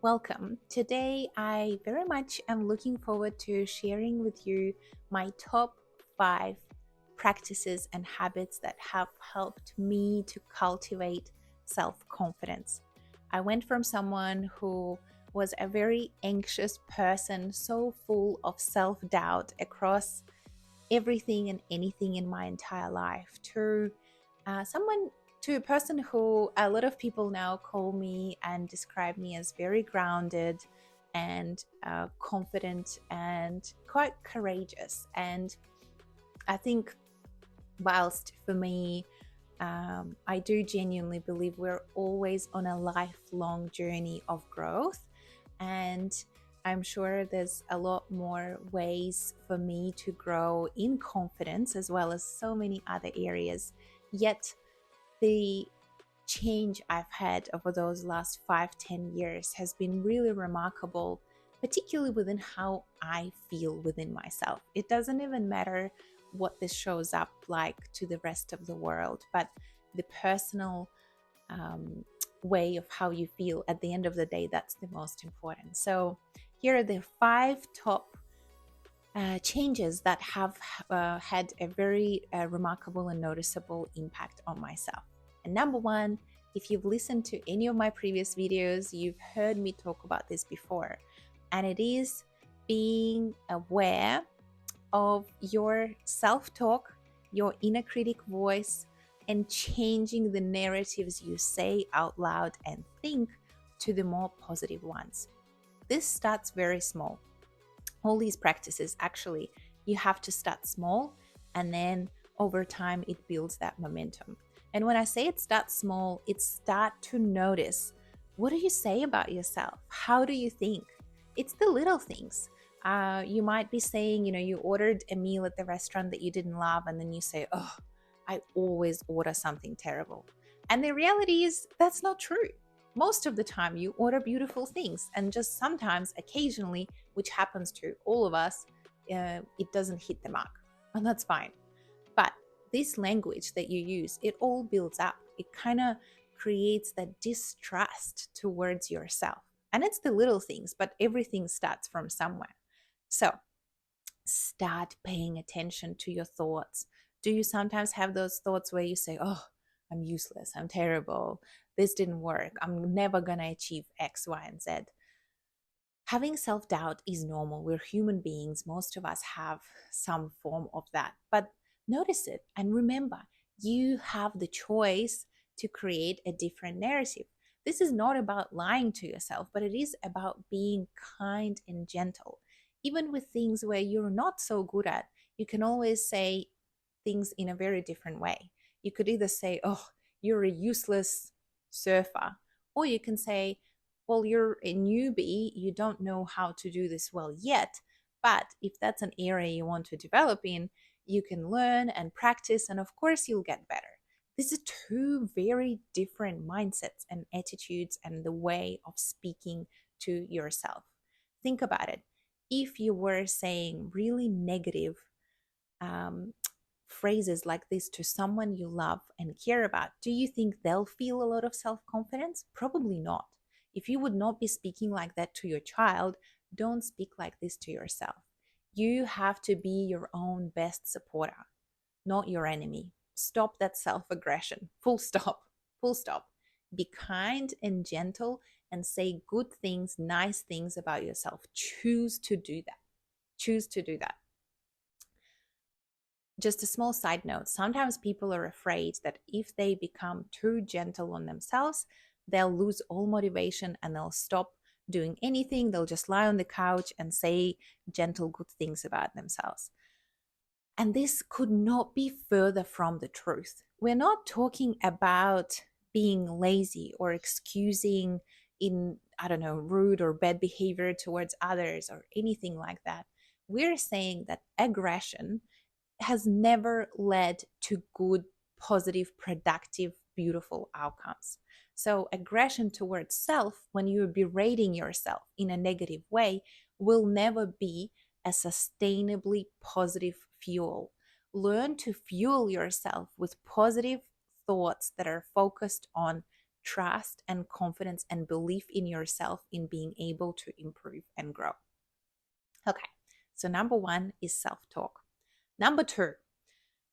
Welcome. Today, I very much am looking forward to sharing with you my top 5 practices and habits that have helped me to cultivate self confidence. I went from someone who was a very anxious person, so full of self doubt across everything and anything in my entire life, to someone to a person who a lot of people now call me and describe me as very grounded and confident and quite courageous. And I think, whilst for me, I do genuinely believe we're always on a lifelong journey of growth. And I'm sure there's a lot more ways for me to grow in confidence as well as so many other areas. Yet, the change I've had over those last 5, 10 years has been really remarkable, particularly within how I feel within myself. It doesn't even matter what this shows up like to the rest of the world, but the personal um, way of how you feel at the end of the day, that's the most important. So, here are the 5 top changes that have had a very remarkable and noticeable impact on myself. And number one, if you've listened to any of my previous videos, you've heard me talk about this before, and it is being aware of your self talk, your inner critic voice, and changing the narratives you say out loud and think to the more positive ones. This starts very small. All these practices, actually, you have to start small, and then over time it builds that momentum. And when I say it starts small, it's start to notice, what do you say about yourself? How do you think? It's the little things. You might be saying, you ordered a meal at the restaurant that you didn't love, and then you say, oh, I always order something terrible. And the reality is that's not true. Most of the time you order beautiful things, and just sometimes, occasionally, which happens to all of us, it doesn't hit the mark, and that's fine. But this language that you use, it all builds up. It kind of creates that distrust towards yourself. And it's the little things, but everything starts from somewhere. So start paying attention to your thoughts. Do you sometimes have those thoughts where you say, oh, I'm useless, I'm terrible, this didn't work, I'm never going to achieve X, Y, and Z? Having self doubt is normal. We're human beings. Most of us have some form of that. But notice it and remember, you have the choice to create a different narrative. This is not about lying to yourself, but it is about being kind and gentle. Even with things where you're not so good at, you can always say things in a very different way. You could either say, oh, you're a useless surfer, or you can say, well, you're a newbie, you don't know how to do this well yet. But if that's an area you want to develop in, you can learn and practice, and of course, you'll get better. These are two very different mindsets and attitudes and the way of speaking to yourself. Think about it. If you were saying really negative um, phrases like this to someone you love and care about, do you think they'll feel a lot of self confidence? Probably not. If you would not be speaking like that to your child, don't speak like this to yourself. You have to be your own best supporter, not your enemy. Stop that self aggression. Full stop. Full stop. Be kind and gentle and say good things, nice things about yourself. Choose to do that. Choose to do that. Just a small side note, sometimes people are afraid that if they become too gentle on themselves, they'll lose all motivation and they'll stop doing anything. They'll just lie on the couch and say gentle, good things about themselves. And this could not be further from the truth. We're not talking about being lazy or excusing in, I don't know, rude or bad behavior towards others or anything like that. We're saying that aggression has never led to good, positive, productive, beautiful outcomes. So, aggression towards self, when you're berating yourself in a negative way, will never be a sustainably positive fuel. Learn to fuel yourself with positive thoughts that are focused on trust and confidence and belief in yourself in being able to improve and grow. Okay, so number one is self talk. Number two,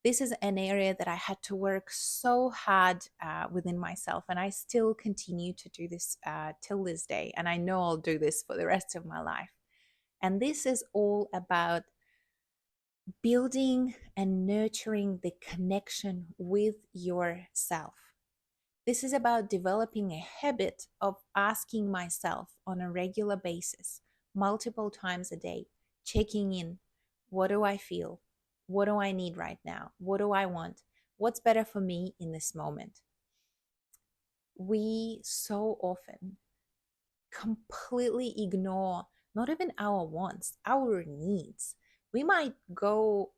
this is an area that I had to work so hard within myself, and I still continue to do this till this day. And I know I'll do this for the rest of my life. And this is all about building and nurturing the connection with yourself. This is about developing a habit of asking myself on a regular basis, multiple times a day, checking in. What do I feel? What do I need right now? What do I want? What's better for me in this moment? We so often completely ignore not even our wants, our needs. We might go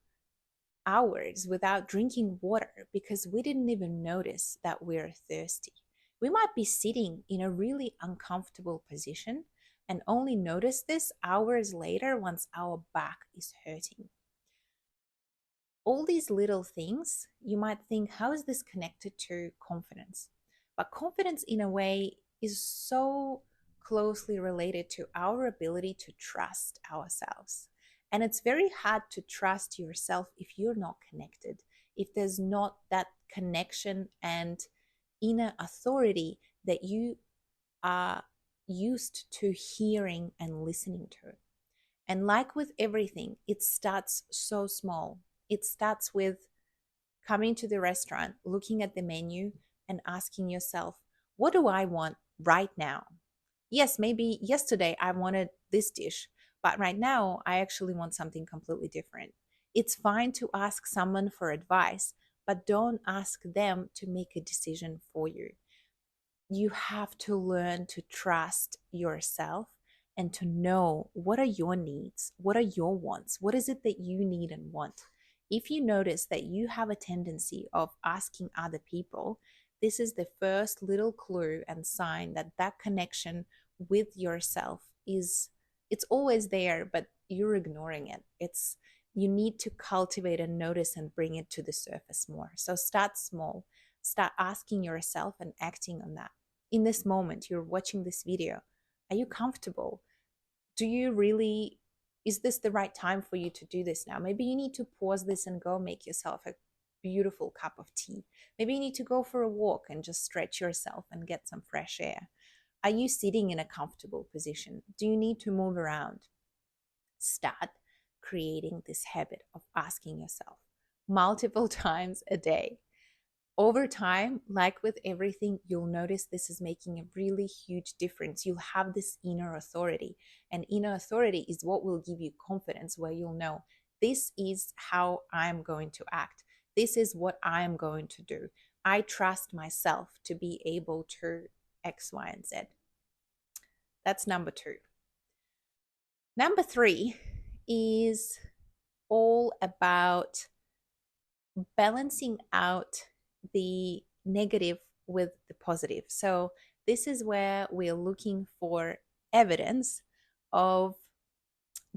hours without drinking water because we didn't even notice that we're thirsty. We might be sitting in a really uncomfortable position and only notice this hours later once our back is hurting. All these little things, you might think, how is this connected to confidence? But confidence, in a way, is so closely related to our ability to trust ourselves. And it's very hard to trust yourself if you're not connected, if there's not that connection and inner authority that you are used to hearing and listening to. And like with everything, it starts so small. It starts with coming to the restaurant, looking at the menu, and asking yourself, what do I want right now? Yes, maybe yesterday I wanted this dish, but right now I actually want something completely different. It's fine to ask someone for advice, but don't ask them to make a decision for you. You have to learn to trust yourself and to know what are your needs, what are your wants, what is it that you need and want. If you notice that you have a tendency of asking other people, this is the first little clue and sign that that connection with yourself is, it's always there, but you're ignoring it. It's, you need to cultivate and notice and bring it to the surface more. So start small, start asking yourself and acting on that. In this moment, you're watching this video, are you comfortable? Do you really, is this the right time for you to do this now? Maybe you need to pause this and go make yourself a beautiful cup of tea. Maybe you need to go for a walk and just stretch yourself and get some fresh air. Are you sitting in a comfortable position? Do you need to move around? Start creating this habit of asking yourself multiple times a day. Over time, like with everything, you'll notice this is making a really huge difference. You'll have this inner authority, and inner authority is what will give you confidence, where you'll know this is how I'm going to act. This is what I'm going to do. I trust myself to be able to X, Y, and Z. That's number two. Number three is all about balancing out the negative with the positive. So this is where we're looking for evidence of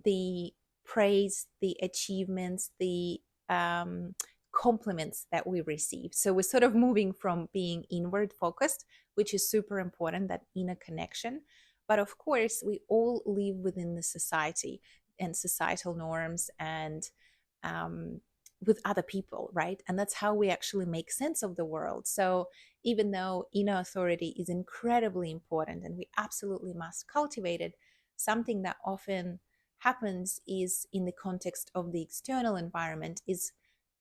the praise, the achievements, the compliments that we receive. So we're sort of moving from being inward focused, which is super important, that inner connection. But of course, we all live within the society and societal norms and with other people, right? And that's how we actually make sense of the world. So even though inner authority is incredibly important and we absolutely must cultivate it, something that often happens is in the context of the external environment is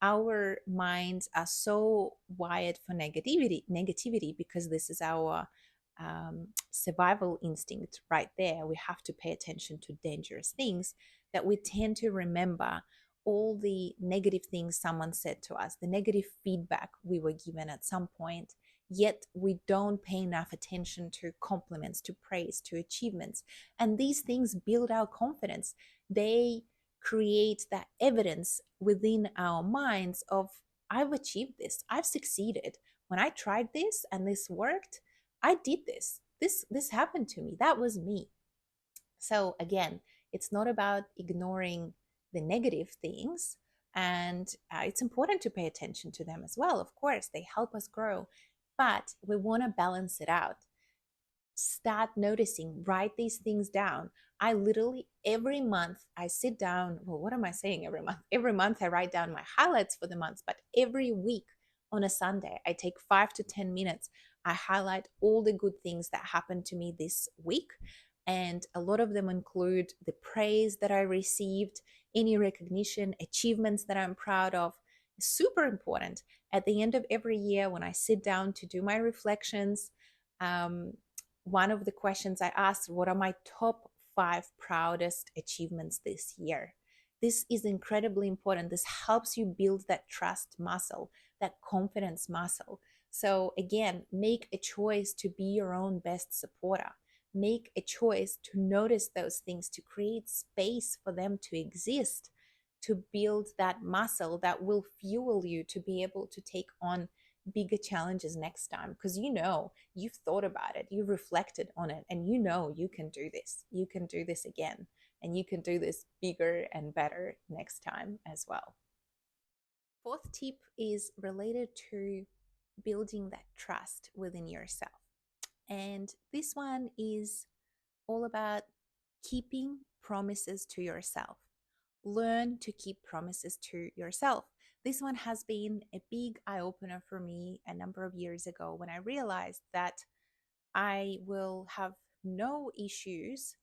our minds are so wired for negativity because this is our survival instinct right there. We have to pay attention to dangerous things, that we tend to remember all the negative things someone said to us, the negative feedback we were given at some point, yet we don't pay enough attention to compliments, to praise, to achievements. And these things build our confidence. They create that evidence within our minds of, I've achieved this, I've succeeded. When I tried this and this worked, I did this. This happened to me. That was me. So again, it's not about ignoring the negative things, and it's important to pay attention to them as well. Of course, they help us grow, but we want to balance it out. Start noticing, write these things down. I literally every month I sit down. Well, what am I saying every month? Every month I write down my highlights for the month, but every week on a Sunday, I take 5 to 10 minutes. I highlight all the good things that happened to me this week. And a lot of them include the praise that I received, any recognition, achievements that I'm proud of. Super important. At the end of every year, when I sit down to do my reflections, um, one of the questions I asked, what are my top 5 proudest achievements this year? This is incredibly important. This helps you build that trust muscle, that confidence muscle. So, again, make a choice to be your own best supporter. Make a choice to notice those things, to create space for them to exist, to build that muscle that will fuel you to be able to take on bigger challenges next time, because you've thought about it, you've reflected on it, and you can do this. You can do this again, and you can do this bigger and better next time as well. Fourth tip is related to building that trust within yourself. And this one is all about keeping promises to yourself. Learn to keep promises to yourself. This one has been a big eye opener for me a number of years ago when I realized that I will have no issues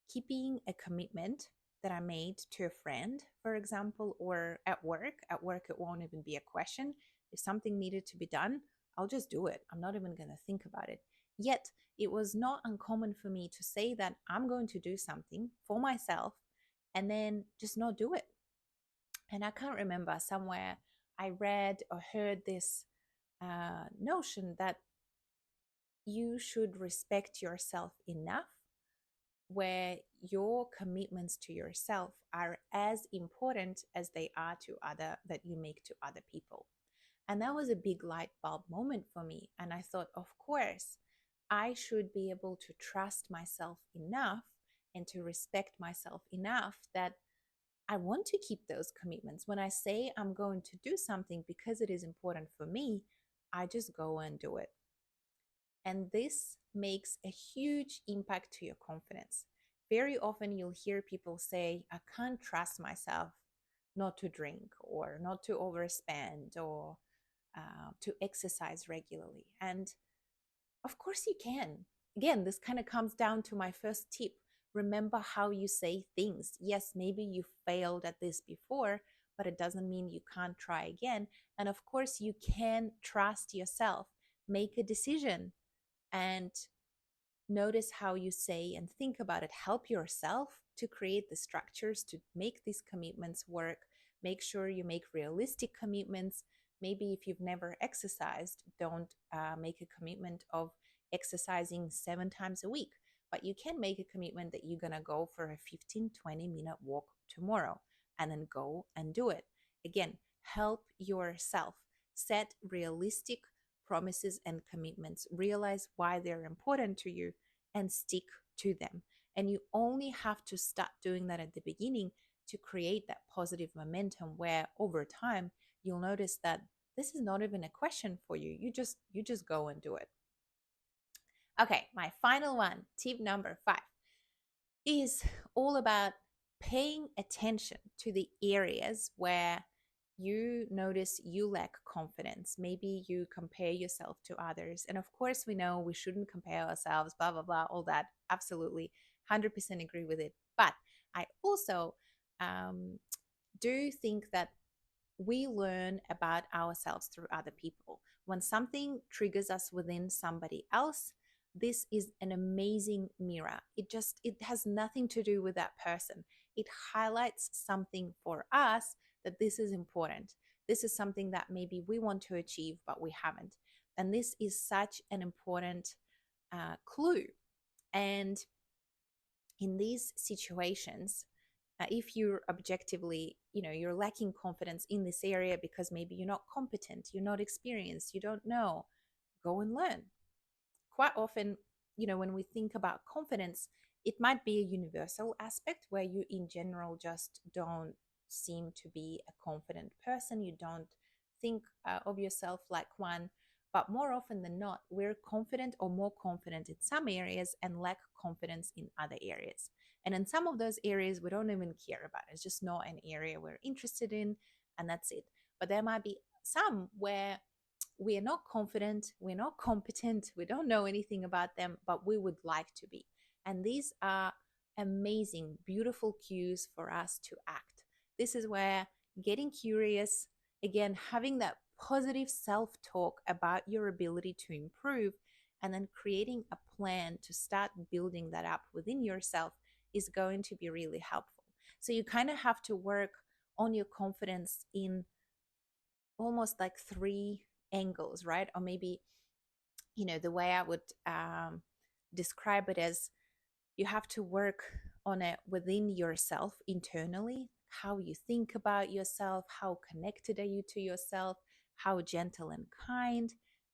keeping a commitment that I made to a friend, for example, or at work. At work, it won't even be a question. If something needed to be done, I'll just do it. I'm not even going to think about it. Yet, it was not uncommon for me to say that I'm going to do something for myself and then just not do it. And I can't remember, somewhere I read or heard this notion that you should respect yourself enough where your commitments to yourself are as important as they are to other that you make to other people. And that was a big light bulb moment for me. And I thought, of course, I should be able to trust myself enough and to respect myself enough that I want to keep those commitments. When I say I'm going to do something because it is important for me, I just go and do it. And this makes a huge impact to your confidence. Very often you'll hear people say, I can't trust myself not to drink or not to overspend or to exercise regularly. And of course you can. Again, this kind of comes down to my first tip. Remember how you say things. Yes, maybe you failed at this before, but it doesn't mean you can't try again. And of course, you can trust yourself. Make a decision and notice how you say and think about it. Help yourself to create the structures to make these commitments work. Make sure you make realistic commitments. Maybe if you've never exercised, don't make a commitment of exercising 7 times a week, but you can make a commitment that you're going to go for a 15-20 minute walk tomorrow and then go and do it. Again, help yourself. Set realistic promises and commitments. Realize why they're important to you and stick to them. And you only have to start doing that at the beginning to create that positive momentum where over time you'll notice that this is not even a question for you. You just go and do it. Okay, my final one, tip number 5, is all about paying attention to the areas where you notice you lack confidence. Maybe you compare yourself to others. And of course, we know we shouldn't compare ourselves, blah, blah, blah, all that. Absolutely 100% agree with it. But I also do think that we learn about ourselves through other people. When something triggers us within somebody else, this is an amazing mirror. It has nothing to do with that person. It highlights something for us that this is important. This is something that maybe we want to achieve, but we haven't. And this is such an important clue. And in these situations, if you're objectively, you're lacking confidence in this area because maybe you're not competent, you're not experienced, you don't know, go and learn. Quite often, when we think about confidence, it might be a universal aspect where you in general just don't seem to be a confident person. You don't think of yourself like one. But more often than not, we're confident or more confident in some areas and lack confidence in other areas. And in some of those areas, we don't even care about. It's just not an area we're interested in, and that's it. But there might be some where we are not confident, we're not competent, we don't know anything about them, but we would like to be. And these are amazing, beautiful cues for us to act. This is where getting curious, again, having that positive self talk about your ability to improve, and then creating a plan to start building that up within yourself is going to be really helpful. So you kind of have to work on your confidence in almost like three angles, right? Or maybe, the way I would describe it as, you have to work on it within yourself internally, how you think about yourself, how connected are you to yourself, how gentle and kind.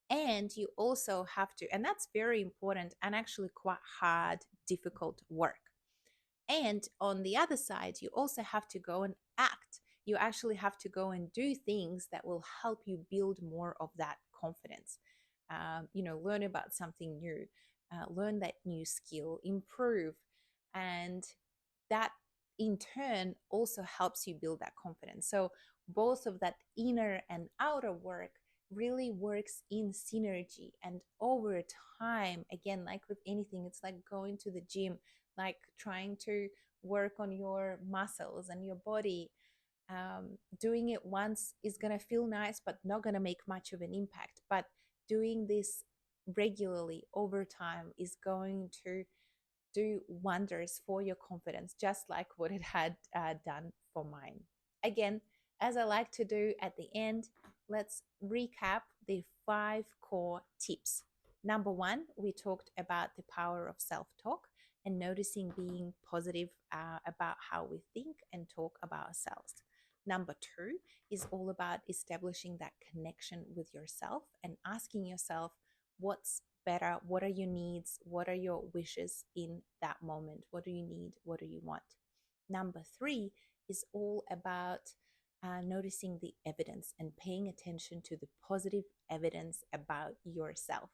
And you also have to, and that's very important and actually quite hard, difficult work. And on the other side, you also have to go and act. You actually have to go and do things that will help you build more of that confidence. Learn about something new, learn that new skill, improve. And that in turn also helps you build that confidence. So both of that inner and outer work really works in synergy. And over time, again, like with anything, it's like going to the gym, like trying to work on your muscles and your body. Doing it once is going to feel nice, but not going to make much of an impact. But doing this regularly over time is going to do wonders for your confidence, just like what it had done for mine. Again, as I like to do at the end, let's recap the 5 core tips. Number one, we talked about the power of self talk and noticing being positive about how we think and talk about ourselves. Number two is all about establishing that connection with yourself and asking yourself, what's better? What are your needs? What are your wishes in that moment? What do you need? What do you want? Number three is all about noticing the evidence and paying attention to the positive evidence about yourself.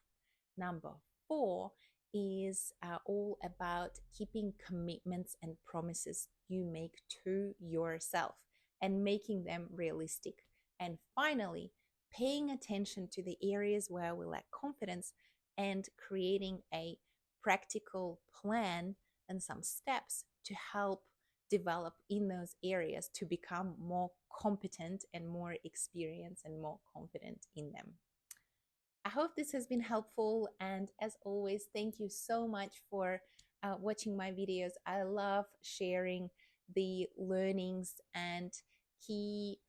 Number four is all about keeping commitments and promises you make to yourself and making them realistic. And finally, paying attention to the areas where we lack confidence and creating a practical plan and some steps to help develop in those areas to become more competent and more experienced and more confident in them. I hope this has been helpful. And as always, thank you so much for watching my videos. I love sharing the learnings and key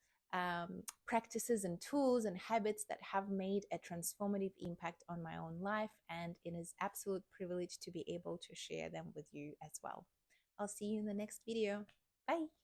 practices and tools and habits that have made a transformative impact on my own life. And it is absolute privilege to be able to share them with you as well. I'll see you in the next video. Bye.